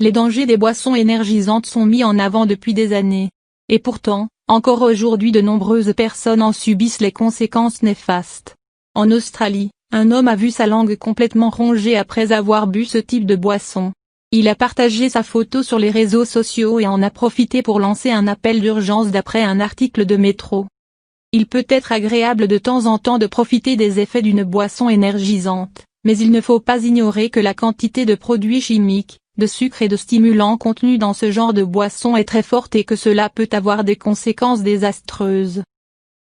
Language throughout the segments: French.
Les dangers des boissons énergisantes sont mis en avant depuis des années. Et pourtant, encore aujourd'hui de nombreuses personnes en subissent les conséquences néfastes. En Australie, un homme a vu sa langue complètement rongée après avoir bu ce type de boisson. Il a partagé sa photo sur les réseaux sociaux et en a profité pour lancer un appel d'urgence d'après un article de Métro. Il peut être agréable de temps en temps de profiter des effets d'une boisson énergisante, mais il ne faut pas ignorer que la quantité de produits chimiques, de sucre et de stimulants contenus dans ce genre de boisson est très forte et que cela peut avoir des conséquences désastreuses.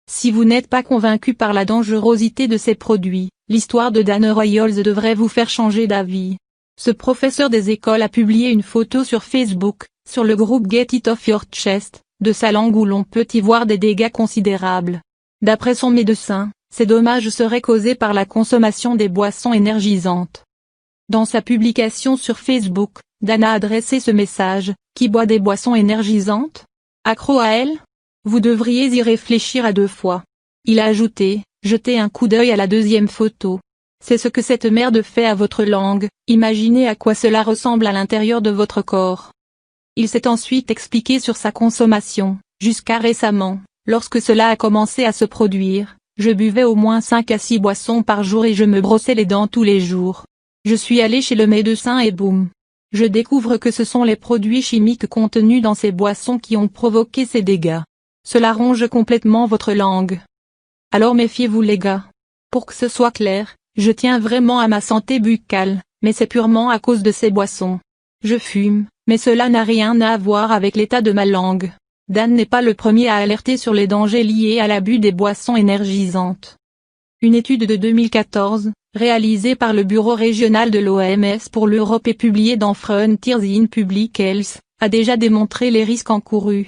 Si vous n'êtes pas convaincu par la dangerosité de ces produits, l'histoire de Dan Royals devrait vous faire changer d'avis. Ce professeur des écoles a publié une photo sur Facebook, sur le groupe Get It Off Your Chest, de sa langue où l'on peut y voir des dégâts considérables. D'après son médecin, ces dommages seraient causés par la consommation des boissons énergisantes. Dans sa publication sur Facebook, Dan a adressé ce message: qui boit des boissons énergisantes? Accro à elles? Vous devriez y réfléchir à deux fois. Il a ajouté: jetez un coup d'œil à la deuxième photo. C'est ce que cette merde fait à votre langue, imaginez à quoi cela ressemble à l'intérieur de votre corps. Il s'est ensuite expliqué sur sa consommation. Jusqu'à récemment, lorsque cela a commencé à se produire, je buvais au moins 5 à 6 boissons par jour et je me brossais les dents tous les jours. Je suis allé chez le médecin et boum. Je découvre que ce sont les produits chimiques contenus dans ces boissons qui ont provoqué ces dégâts. Cela ronge complètement votre langue. Alors méfiez-vous les gars. Pour que ce soit clair, je tiens vraiment à ma santé buccale, mais c'est purement à cause de ces boissons. Je fume, mais cela n'a rien à voir avec l'état de ma langue. Dan n'est pas le premier à alerter sur les dangers liés à l'abus des boissons énergisantes. Une étude de 2014, réalisée par le Bureau régional de l'OMS pour l'Europe et publiée dans Frontiers in Public Health, a déjà démontré les risques encourus.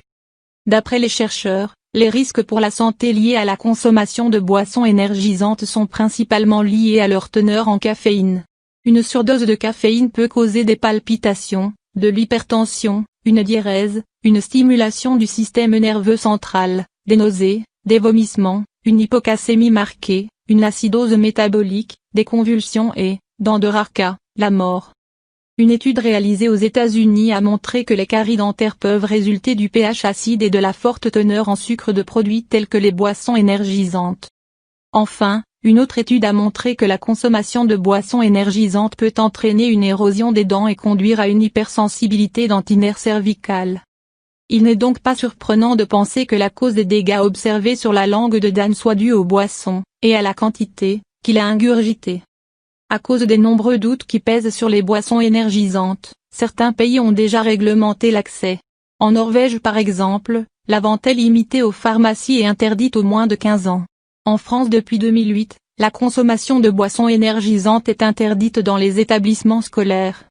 D'après les chercheurs, les risques pour la santé liés à la consommation de boissons énergisantes sont principalement liés à leur teneur en caféine. Une surdose de caféine peut causer des palpitations, de l'hypertension, une diurèse, une stimulation du système nerveux central, des nausées, des vomissements, une hypocalcémie marquée, une acidose métabolique, des convulsions et, dans de rares cas, la mort. Une étude réalisée aux États-Unis a montré que les caries dentaires peuvent résulter du pH acide et de la forte teneur en sucre de produits tels que les boissons énergisantes. Enfin, une autre étude a montré que la consommation de boissons énergisantes peut entraîner une érosion des dents et conduire à une hypersensibilité dentinaire cervicale. Il n'est donc pas surprenant de penser que la cause des dégâts observés sur la langue de Dan soit due aux boissons, et à la quantité, qu'il a ingurgitée. À cause des nombreux doutes qui pèsent sur les boissons énergisantes, certains pays ont déjà réglementé l'accès. En Norvège par exemple, la vente est limitée aux pharmacies et interdite aux moins de 15 ans. En France depuis 2008, la consommation de boissons énergisantes est interdite dans les établissements scolaires.